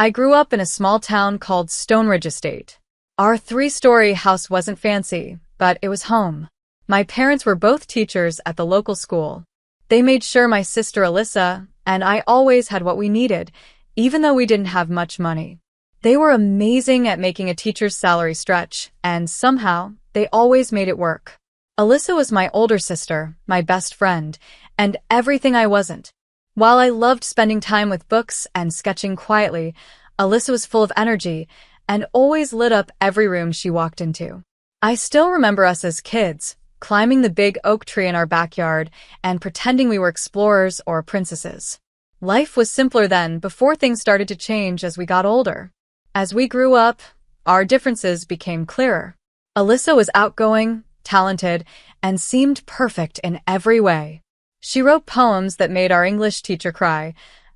I grew up in a small town called Stone Ridge Estate. Our three-story house wasn't fancy, but it was home. My parents were both teachers at the local school. They made sure my sister Alyssa and I always had what we needed, even though we didn't have much money. They were amazing at making a teacher's salary stretch, and somehow, they always made it work. Alyssa was my older sister, my best friend, and everything I wasn't. While I loved spending time with books and sketching quietly, Alyssa was full of energy and always lit up every room she walked into. I still remember us as kids, climbing the big oak tree in our backyard and pretending we were explorers or princesses. Life was simpler then, before things started to change as we got older. As we grew up, our differences became clearer. Alyssa was outgoing, talented, and seemed perfect in every way. She wrote poems that made our English teacher cry,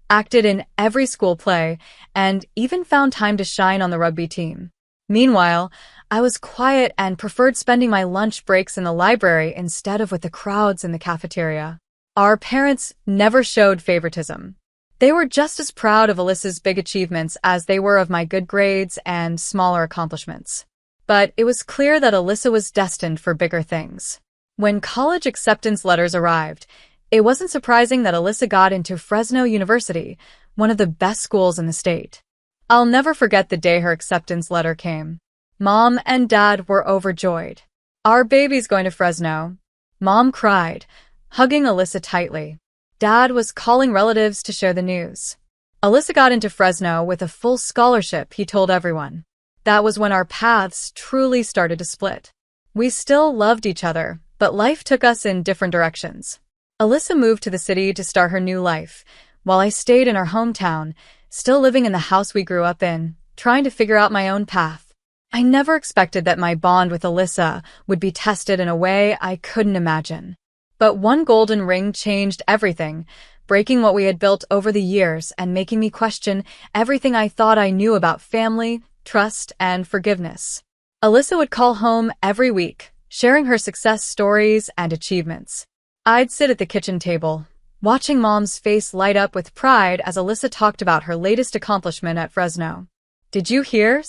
acted in every school play, and even found time to shine on the rugby team. Meanwhile, I was quiet and preferred spending my lunch breaks in the library instead of with the crowds in the cafeteria. Our parents never showed favoritism. They were just as proud of Alyssa's big achievements as they were of my good grades and smaller accomplishments. But it was clear that Alyssa was destined for bigger things. When college acceptance letters arrived, it wasn't surprising that Alyssa got into Fresno University, one of the best schools in the state. I'll never forget the day her acceptance letter came. Mom and Dad were overjoyed. "Our baby's going to Fresno." Mom cried, hugging Alyssa tightly. Dad was calling relatives to share the news. Alyssa got into Fresno with a full scholarship, he told everyone. That was when our paths truly started to split. We still loved each other, but life took us in different directions. Alyssa moved to the city to start her new life, while I stayed in our hometown, still living in the house we grew up in, trying to figure out my own path. I never expected that my bond with Alyssa would be tested in a way I couldn't imagine. But one golden ring changed everything, breaking what we had built over the years and making me question everything I thought I knew about family, trust, and forgiveness. Alyssa would call home every week, sharing her success stories and achievements. I'd sit at the kitchen table, watching Mom's face light up with pride as Alyssa talked about her latest accomplishment at Fresno. "Did you hear?"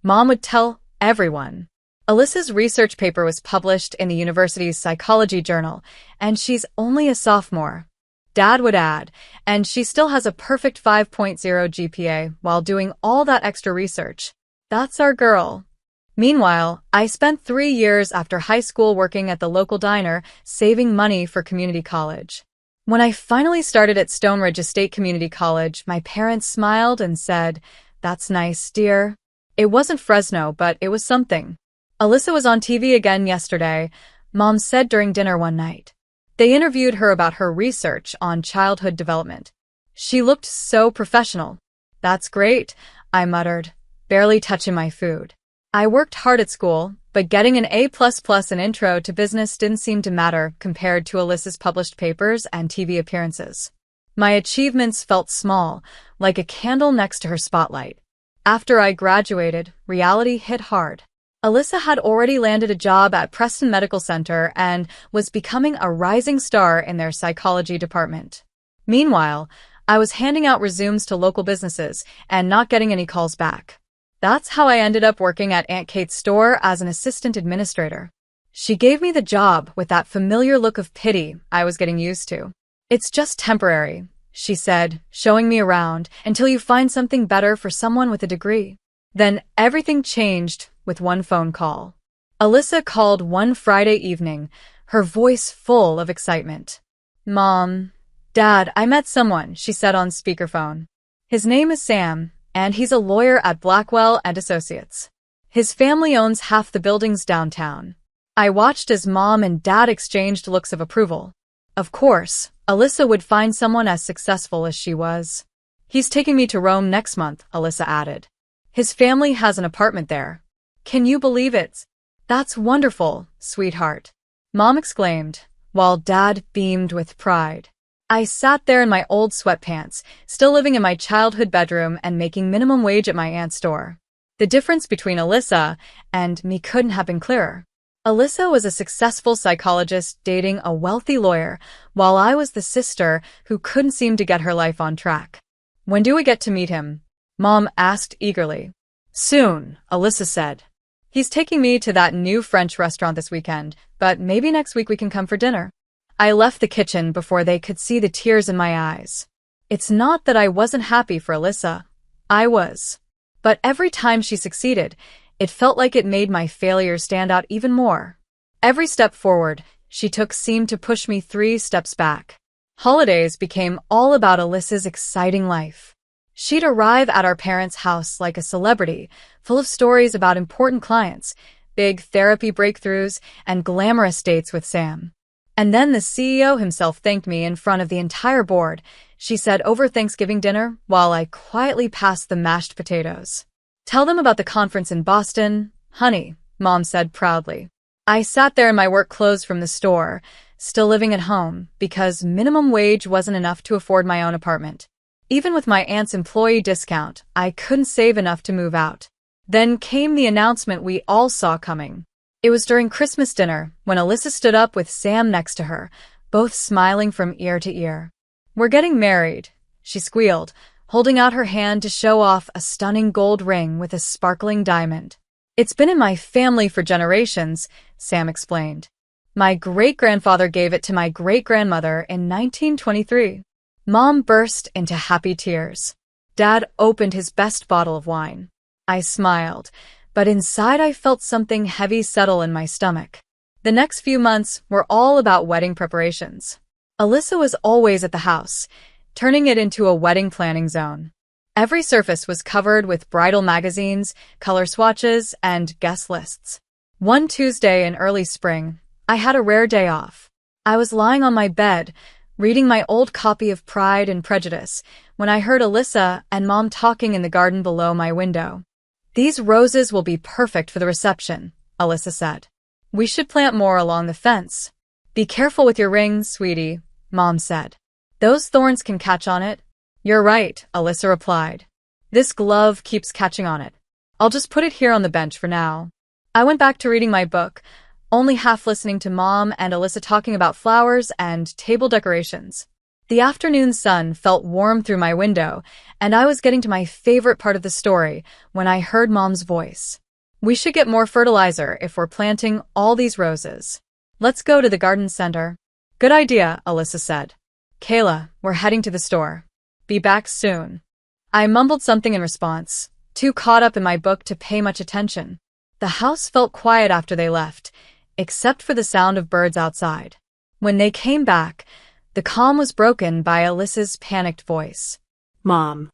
Mom would tell everyone. Alyssa's research paper was published in the university's psychology journal, and she's only a sophomore. Dad would add, and she still has a perfect 5.0 GPA while doing all that extra research. That's our girl. Meanwhile, I spent 3 years after high school working at the local diner, saving money for community college. When I finally started at Stone Ridge Estate Community College, my parents smiled and said, "That's nice, dear." It wasn't Fresno, but it was something. Alyssa was on TV again yesterday, Mom said during dinner one night. They interviewed her about her research on childhood development. She looked so professional. "That's great," I muttered, barely touching my food. I worked hard at school, but getting an A++ in Intro to Business didn't seem to matter compared to Alyssa's published papers and TV appearances. My achievements felt small, like a candle next to her spotlight. After I graduated, reality hit hard. Alyssa had already landed a job at Preston Medical Center and was becoming a rising star in their psychology department. Meanwhile, I was handing out resumes to local businesses and not getting any calls back. That's how I ended up working at Aunt Kate's store as an assistant administrator. She gave me the job with that familiar look of pity I was getting used to. "It's just temporary," she said, showing me around, "until you find something better for someone with a degree." Then everything changed with one phone call. Alyssa called one Friday evening, her voice full of excitement. "Mom, Dad, I met someone," she said on speakerphone. "His name is Sam, and he's a lawyer at Blackwell and Associates. His family owns half the buildings downtown." I watched as Mom and Dad exchanged looks of approval. Of course, Alyssa would find someone as successful as she was. "He's taking me to Rome next month," Alyssa added. "His family has an apartment there. Can you believe it?" "That's wonderful, sweetheart," Mom exclaimed, while Dad beamed with pride. I sat there in my old sweatpants, still living in my childhood bedroom and making minimum wage at my aunt's store. The difference between Alyssa and me couldn't have been clearer. Alyssa was a successful psychologist dating a wealthy lawyer, while I was the sister who couldn't seem to get her life on track. "When do we get to meet him?" Mom asked eagerly. Soon, Alyssa said. He's taking me to that new French restaurant this weekend, but maybe next week we can come for dinner. I left the kitchen before they could see the tears in my eyes. It's not that I wasn't happy for Alyssa. I was. But every time she succeeded, it felt like it made my failure stand out even more. Every step forward she took seemed to push me 3 steps back. Holidays became all about Alyssa's exciting life. She'd arrive at our parents' house like a celebrity, full of stories about important clients, big therapy breakthroughs, and glamorous dates with Sam. And then the CEO himself thanked me in front of the entire board, she said over Thanksgiving dinner while I quietly passed the mashed potatoes. Tell them about the conference in Boston, honey, Mom said proudly. I sat there in my work clothes from the store, still living at home, because minimum wage wasn't enough to afford my own apartment. Even with my aunt's employee discount, I couldn't save enough to move out. Then came the announcement we all saw coming. It was during Christmas dinner, when Alyssa stood up with Sam next to her, both smiling from ear to ear. We're getting married, she squealed, holding out her hand to show off a stunning gold ring with a sparkling diamond. It's been in my family for generations, Sam explained. My great-grandfather gave it to my great-grandmother in 1923. Mom burst into happy tears. Dad opened his best bottle of wine. I smiled, but inside I felt something heavy settle in my stomach. The next few months were all about wedding preparations. Alyssa was always at the house, turning it into a wedding planning zone. Every surface was covered with bridal magazines, color swatches, and guest lists. One Tuesday in early spring, I had a rare day off. I was lying on my bed, reading my old copy of Pride and Prejudice, when I heard Alyssa and Mom talking in the garden below my window. These roses will be perfect for the reception, Alyssa said. We should plant more along the fence. Be careful with your rings, sweetie, Mom said. Those thorns can catch on it. You're right, Alyssa replied. This glove keeps catching on it. I'll just put it here on the bench for now. I went back to reading my book, only half listening to Mom and Alyssa talking about flowers and table decorations. The afternoon sun felt warm through my window, and I was getting to my favorite part of the story when I heard Mom's voice. We should get more fertilizer if we're planting all these roses. Let's go to the garden center. Good idea, Alyssa said. Kayla, we're heading to the store. Be back soon. I mumbled something in response, too caught up in my book to pay much attention. The house felt quiet after they left, except for the sound of birds outside. When they came back, the calm was broken by Alyssa's panicked voice. Mom.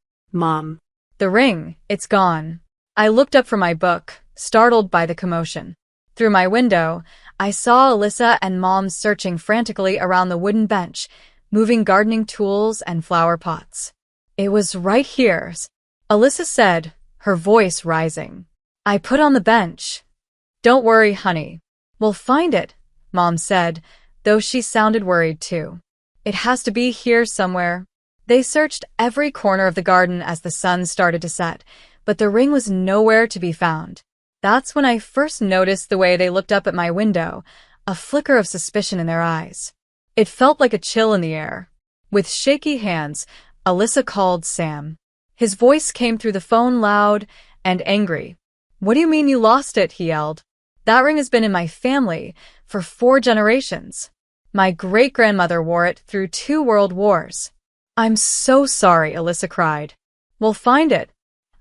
The ring, it's gone. I looked up from my book, startled by the commotion. Through my window, I saw Alyssa and Mom searching frantically around the wooden bench, moving gardening tools and flower pots. It was right here, Alyssa said, her voice rising. I put on the bench. Don't worry, honey. We'll find it, Mom said, though she sounded worried too. It has to be here somewhere. They searched every corner of the garden as the sun started to set, but the ring was nowhere to be found. That's when I first noticed the way they looked up at my window, a flicker of suspicion in their eyes. It felt like a chill in the air. With shaky hands, Alyssa called Sam. His voice came through the phone loud and angry. What do you mean you lost it? He yelled. That ring has been in my family for 4 generations. My great-grandmother wore it through 2 world wars. I'm so sorry, Alyssa cried. We'll find it.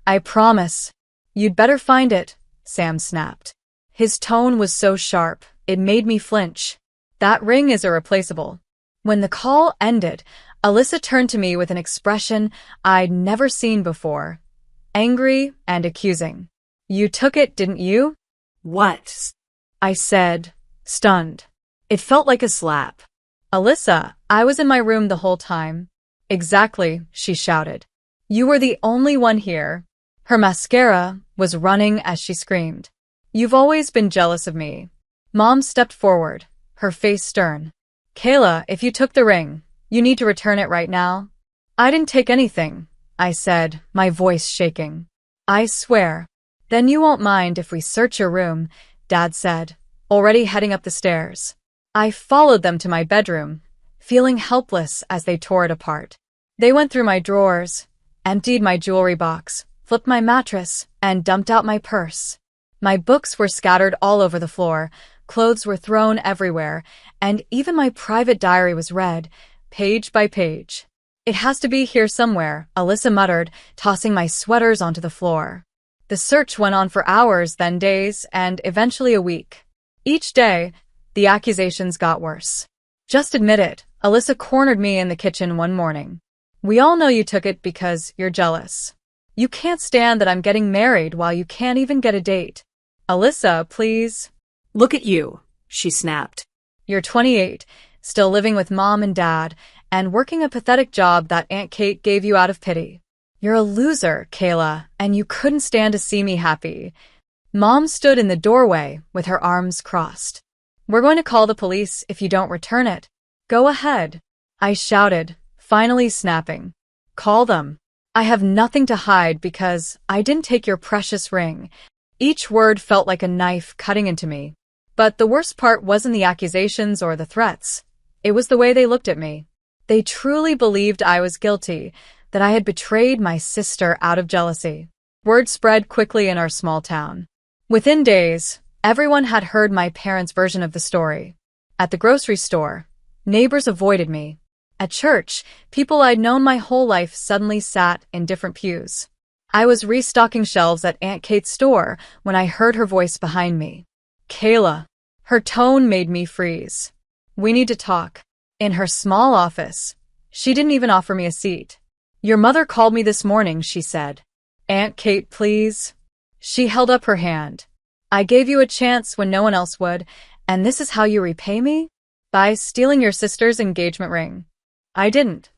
I promise. You'd better find it, Sam snapped. His tone was so sharp, it made me flinch. That ring is irreplaceable. When the call ended, Alyssa turned to me with an expression I'd never seen before. Angry and accusing. You took it, didn't you? What? I said, stunned. It felt like a slap. Alyssa, I was in my room the whole time. Exactly, she shouted. You were the only one here. Her mascara was running as she screamed. You've always been jealous of me. Mom stepped forward, her face stern. Kayla, if you took the ring, you need to return it right now. I didn't take anything, I said, my voice shaking. I swear. Then you won't mind if we search your room, Dad said, already heading up the stairs. I followed them to my bedroom, feeling helpless as they tore it apart. They went through my drawers, emptied my jewelry box, flipped my mattress, and dumped out my purse. My books were scattered all over the floor, clothes were thrown everywhere, and even my private diary was read, page by page. It has to be here somewhere, Alyssa muttered, tossing my sweaters onto the floor. The search went on for hours, then days, and eventually a week. Each day, the accusations got worse. Just admit it, Alyssa cornered me in the kitchen one morning. We all know you took it because you're jealous. You can't stand that I'm getting married while you can't even get a date. Alyssa, please. Look at you, she snapped. You're 28, still living with mom and dad, and working a pathetic job that Aunt Kate gave you out of pity. You're a loser, Kayla, and you couldn't stand to see me happy. Mom stood in the doorway with her arms crossed. We're going to call the police if you don't return it. Go ahead, I shouted, finally snapping. Call them. I have nothing to hide because I didn't take your precious ring. Each word felt like a knife cutting into me. But the worst part wasn't the accusations or the threats. It was the way they looked at me. They truly believed I was guilty, that I had betrayed my sister out of jealousy. Word spread quickly in our small town. Within days, everyone had heard my parents' version of the story. At the grocery store, neighbors avoided me. At church, people I'd known my whole life suddenly sat in different pews. I was restocking shelves at Aunt Kate's store when I heard her voice behind me. Kayla. Her tone made me freeze. We need to talk. In her small office, she didn't even offer me a seat. Your mother called me this morning, she said. Aunt Kate, please. She held up her hand. I gave you a chance when no one else would, and this is how you repay me? By stealing your sister's engagement ring. I didn't.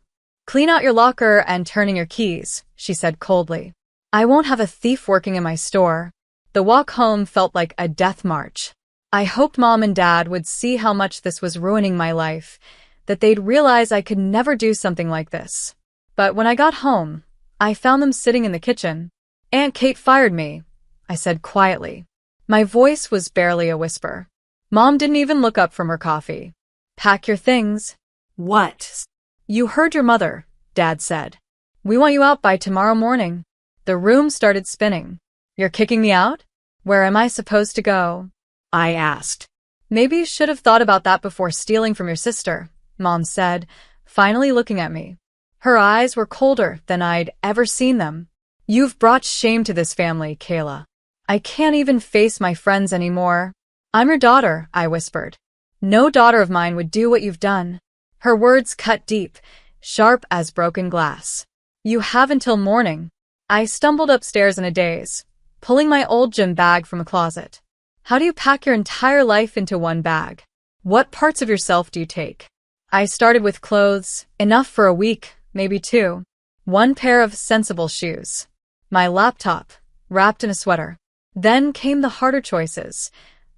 Clean out your locker and turn in your keys, she said coldly. I won't have a thief working in my store. The walk home felt like a death march. I hoped Mom and Dad would see how much this was ruining my life, that they'd realize I could never do something like this. But when I got home, I found them sitting in the kitchen. Aunt Kate fired me, I said quietly. My voice was barely a whisper. Mom didn't even look up from her coffee. Pack your things. What? You heard your mother, Dad said. We want you out by tomorrow morning. The room started spinning. You're kicking me out? Where am I supposed to go? I asked. Maybe you should have thought about that before stealing from your sister, Mom said, finally looking at me. Her eyes were colder than I'd ever seen them. You've brought shame to this family, Kayla. I can't even face my friends anymore. I'm your daughter, I whispered. No daughter of mine would do what you've done. Her words cut deep, sharp as broken glass. You have until morning. I stumbled upstairs in a daze, pulling my old gym bag from a closet. How do you pack your entire life into one bag? What parts of yourself do you take? I started with clothes, enough for a week, maybe 2. One pair of sensible shoes. My laptop, wrapped in a sweater. Then came the harder choices.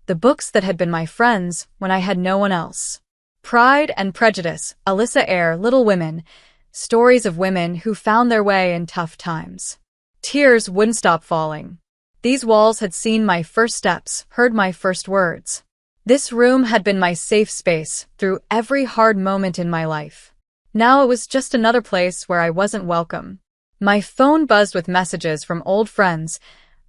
The books that had been my friends when I had no one else. Pride and Prejudice, Alyssa Eyre, Little Women. Stories of women who found their way in tough times. Tears wouldn't stop falling. These walls had seen my first steps, heard my first words. This room had been my safe space through every hard moment in my life. Now it was just another place where I wasn't welcome. My phone buzzed with messages from old friends.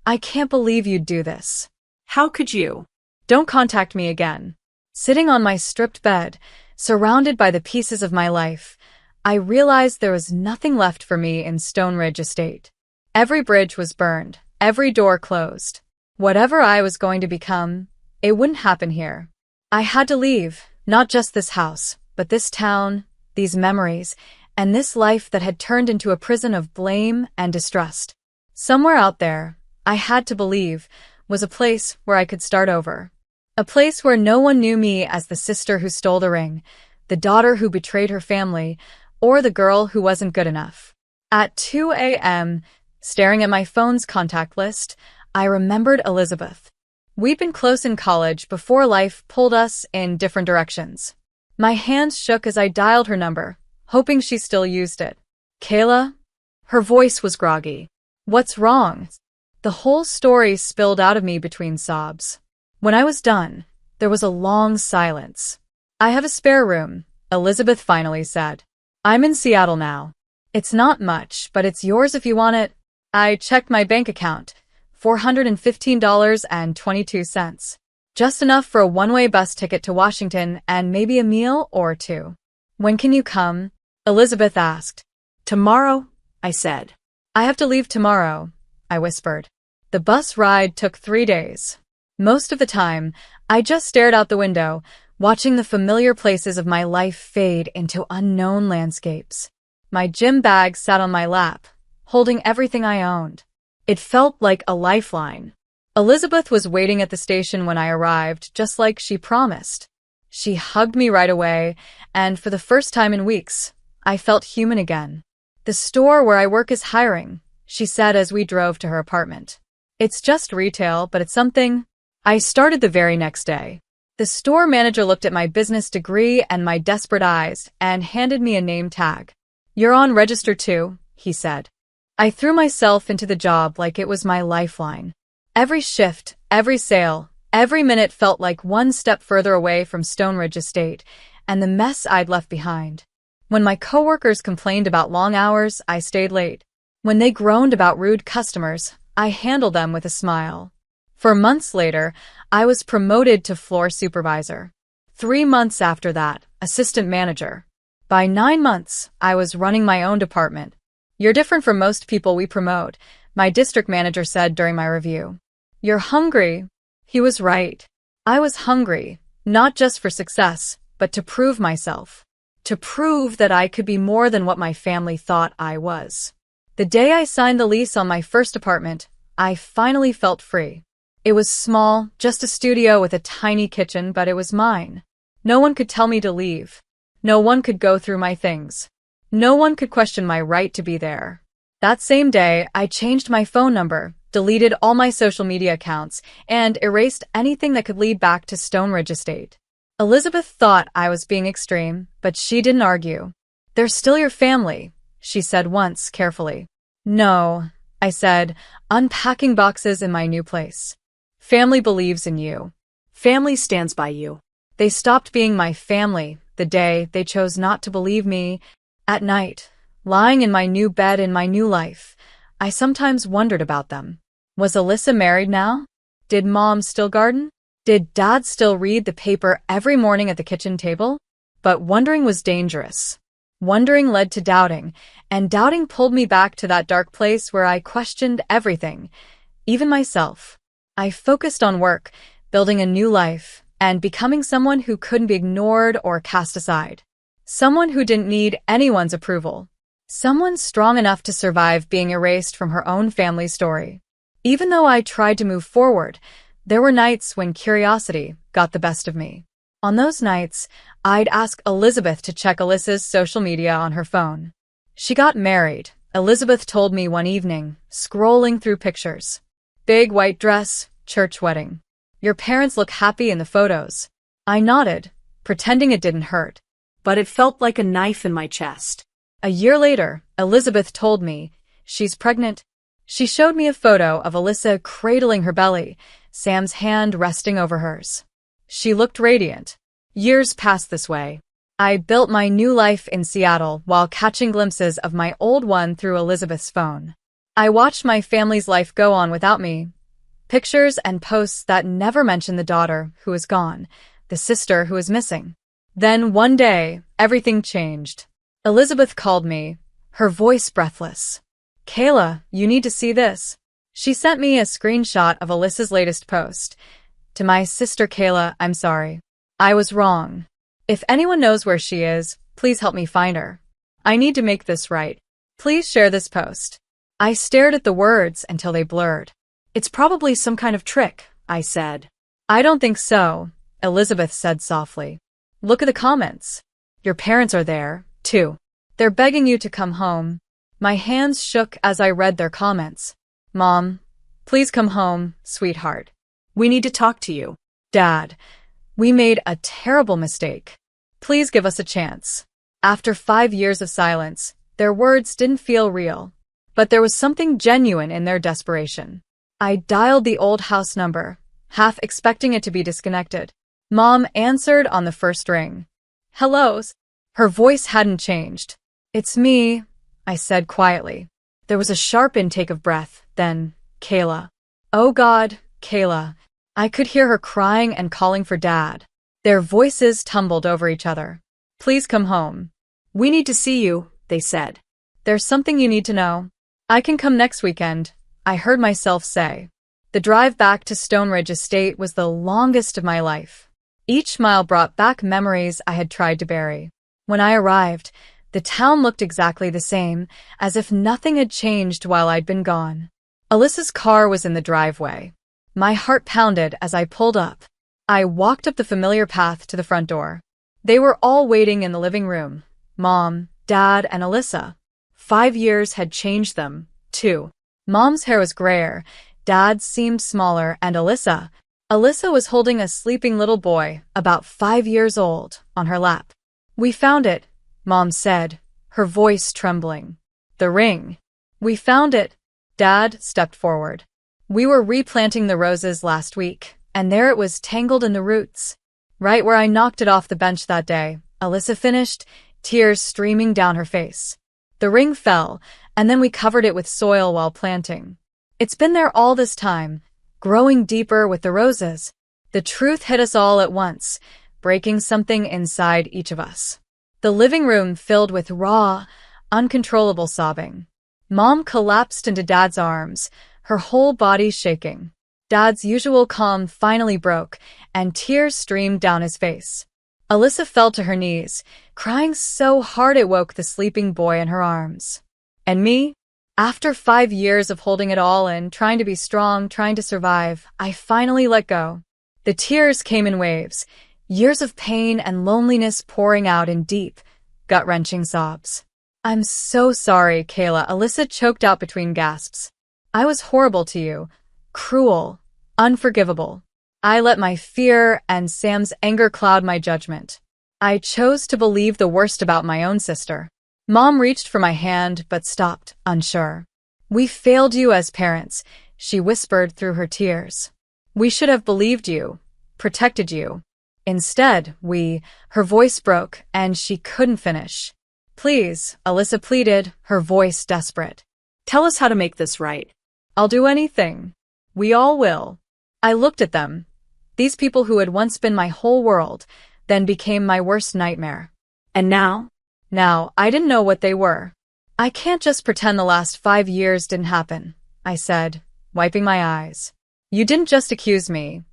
I can't believe you'd do this. How could you? Don't contact me again. Sitting on my stripped bed, surrounded by the pieces of my life, I realized there was nothing left for me in Stone Ridge Estate. Every bridge was burned, every door closed. Whatever I was going to become, it wouldn't happen here. I had to leave, not just this house, but this town, these memories, and this life that had turned into a prison of blame and distrust. Somewhere out there, I had to believe, was a place where I could start over. A place where no one knew me as the sister who stole the ring, the daughter who betrayed her family, or the girl who wasn't good enough. At 2 a.m., staring at my phone's contact list, I remembered Elizabeth. We'd been close in college before life pulled us in different directions. My hands shook as I dialed her number, hoping she still used it. Kayla? Her voice was groggy. What's wrong? The whole story spilled out of me between sobs. When I was done, there was a long silence. I have a spare room, Elizabeth finally said. I'm in Seattle now. It's not much, but it's yours if you want it. I checked my bank account. $415.22. Just enough for a one-way bus ticket to Washington and maybe a meal or two. When can you come? Elizabeth asked. Tomorrow, I said. I have to leave tomorrow, I whispered. The bus ride took 3 days. Most of the time, I just stared out the window, watching the familiar places of my life fade into unknown landscapes. My gym bag sat on my lap, holding everything I owned. It felt like a lifeline. Elizabeth was waiting at the station when I arrived, just like she promised. She hugged me right away, and for the first time in weeks, I felt human again. The store where I work is hiring, she said as we drove to her apartment. It's just retail, but it's something. I started the very next day. The store manager looked at my business degree and my desperate eyes and handed me a name tag. You're on register too, he said. I threw myself into the job like it was my lifeline. Every shift, every sale, every minute felt like one step further away from Stonebridge Estate and the mess I'd left behind. When my coworkers complained about long hours, I stayed late. When they groaned about rude customers, I handled them with a smile. For months later, I was promoted to floor supervisor. 3 months after that, assistant manager. By 9 months, I was running my own department. You're different from most people we promote, my district manager said during my review. You're hungry. He was right. I was hungry, not just for success, but to prove myself. To prove that I could be more than what my family thought I was. The day I signed the lease on my first apartment, I finally felt free. It was small, just a studio with a tiny kitchen, but it was mine. No one could tell me to leave. No one could go through my things. No one could question my right to be there. That same day, I changed my phone number, deleted all my social media accounts, and erased anything that could lead back to Stonebridge Estate. Elizabeth thought I was being extreme, but she didn't argue. They're still your family, she said once carefully. No, I said, unpacking boxes in my new place. Family believes in you. Family stands by you. They stopped being my family the day they chose not to believe me. At night, lying in my new bed in my new life, I sometimes wondered about them. Was Alyssa married now? Did Mom still garden? Did Dad still read the paper every morning at the kitchen table? But wondering was dangerous. Wondering led to doubting, and doubting pulled me back to that dark place where I questioned everything, even myself. I focused on work, building a new life, and becoming someone who couldn't be ignored or cast aside. Someone who didn't need anyone's approval. Someone strong enough to survive being erased from her own family story. Even though I tried to move forward, there were nights when curiosity got the best of me. On those nights, I'd ask Elizabeth to check Alyssa's social media on her phone. She got married, Elizabeth told me one evening, scrolling through pictures. Big white dress, church wedding. Your parents look happy in the photos. I nodded, pretending it didn't hurt. But it felt like a knife in my chest. A year later, Elizabeth told me she's pregnant. She showed me a photo of Alyssa cradling her belly, Sam's hand resting over hers. She looked radiant. Years passed this way. I built my new life in Seattle while catching glimpses of my old one through Elizabeth's phone. I watched my family's life go on without me. Pictures and posts that never mentioned the daughter who was gone, the sister who was missing. Then one day, everything changed. Elizabeth called me, her voice breathless. Kayla, you need to see this. She sent me a screenshot of Alyssa's latest post. To my sister Kayla, I'm sorry. I was wrong. If anyone knows where she is, please help me find her. I need to make this right. Please share this post. I stared at the words until they blurred. It's probably some kind of trick, I said. I don't think so, Elizabeth said softly. Look at the comments. Your parents are there, too. They're begging you to come home. My hands shook as I read their comments. Mom, please come home, sweetheart. We need to talk to you. Dad, we made a terrible mistake. Please give us a chance. After 5 years of silence, their words didn't feel real. But there was something genuine in their desperation. I dialed the old house number, half expecting it to be disconnected. Mom answered on the first ring. Hello. Her voice hadn't changed. It's me, I said quietly. There was a sharp intake of breath, then, Kayla. Oh God, Kayla. I could hear her crying and calling for Dad. Their voices tumbled over each other. Please come home. We need to see you, they said. There's something you need to know. I can come next weekend, I heard myself say. The drive back to Stonebridge Estate was the longest of my life. Each mile brought back memories I had tried to bury. When I arrived, the town looked exactly the same, as if nothing had changed while I'd been gone. Alyssa's car was in the driveway. My heart pounded as I pulled up. I walked up the familiar path to the front door. They were all waiting in the living room. Mom, Dad, and Alyssa. 5 years had changed them, too. Mom's hair was grayer, Dad's seemed smaller, and Alyssa was holding a sleeping little boy, about 5 years old, on her lap. We found it, Mom said, her voice trembling. The ring. We found it. Dad stepped forward. We were replanting the roses last week, and there it was tangled in the roots. Right where I knocked it off the bench that day, Alyssa finished, tears streaming down her face. The ring fell, and then we covered it with soil while planting. It's been there all this time, growing deeper with the roses. The truth hit us all at once, breaking something inside each of us. The living room filled with raw, uncontrollable sobbing. Mom collapsed into Dad's arms, her whole body shaking. Dad's usual calm finally broke, and tears streamed down his face. Alyssa fell to her knees, crying so hard it woke the sleeping boy in her arms. And me? After 5 years of holding it all in, trying to be strong, trying to survive, I finally let go. The tears came in waves, years of pain and loneliness pouring out in deep, gut-wrenching sobs. I'm so sorry, Kayla, Alyssa choked out between gasps. I was horrible to you, cruel, unforgivable. I let my fear and Sam's anger cloud my judgment. I chose to believe the worst about my own sister. Mom reached for my hand but stopped, unsure. We failed you as parents, she whispered through her tears. We should have believed you, protected you. Instead, her voice broke and she couldn't finish. Please, Alyssa pleaded, her voice desperate. Tell us how to make this right. I'll do anything. We all will. I looked at them. These people who had once been my whole world, then became my worst nightmare. And now? Now, I didn't know what they were. I can't just pretend the last 5 years didn't happen, I said, wiping my eyes. You didn't just accuse me.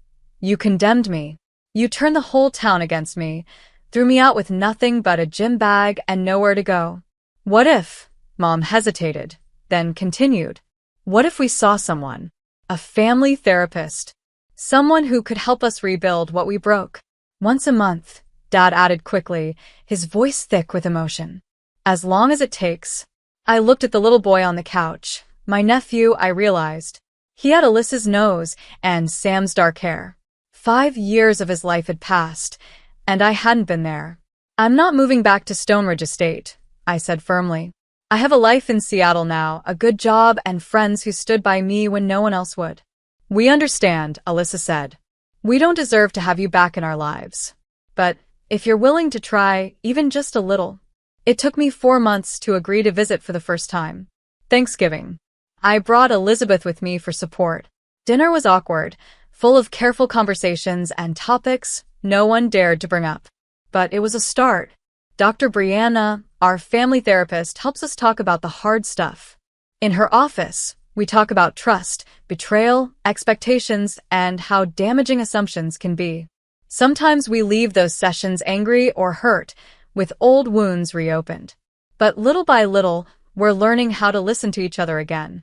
You condemned me. You turned the whole town against me, threw me out with nothing but a gym bag and nowhere to go. What if? Mom hesitated, then continued. What if we saw someone? A family therapist. Someone who could help us rebuild what we broke. Once a month, Dad added quickly, his voice thick with emotion. As long as it takes. I looked at the little boy on the couch. My nephew, I realized. He had Alyssa's nose and Sam's dark hair. 5 years of his life had passed, and I hadn't been there. I'm not moving back to Stonebridge Estate, I said firmly. I have a life in Seattle now, a good job and friends who stood by me when no one else would. We understand, Alyssa said. We don't deserve to have you back in our lives. But if you're willing to try, even just a little. It took me 4 months to agree to visit for the first time. Thanksgiving. I brought Elizabeth with me for support. Dinner was awkward, full of careful conversations and topics no one dared to bring up. But it was a start. Dr. Brianna, our family therapist, helps us talk about the hard stuff. In her office, we talk about trust, betrayal, expectations, and how damaging assumptions can be. Sometimes we leave those sessions angry or hurt, with old wounds reopened. But little by little, we're learning how to listen to each other again.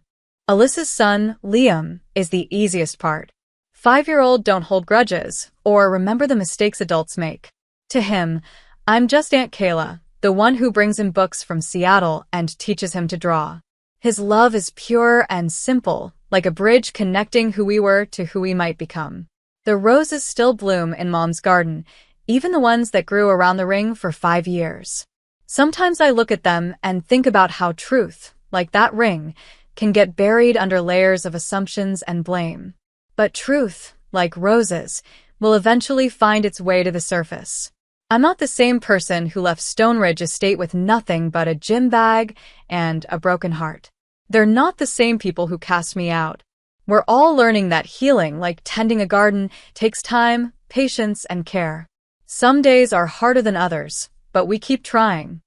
Alyssa's son, Liam, is the easiest part. 5-year-old don't hold grudges, or remember the mistakes adults make. To him, I'm just Aunt Kayla, the one who brings him books from Seattle and teaches him to draw. His love is pure and simple, like a bridge connecting who we were to who we might become. The roses still bloom in Mom's garden, even the ones that grew around the ring for 5 years. Sometimes I look at them and think about how truth, like that ring, can get buried under layers of assumptions and blame. But truth, like roses, will eventually find its way to the surface. I'm not the same person who left Stonebridge Estate with nothing but a gym bag and a broken heart. They're not the same people who cast me out. We're all learning that healing, like tending a garden, takes time, patience, and care. Some days are harder than others, but we keep trying.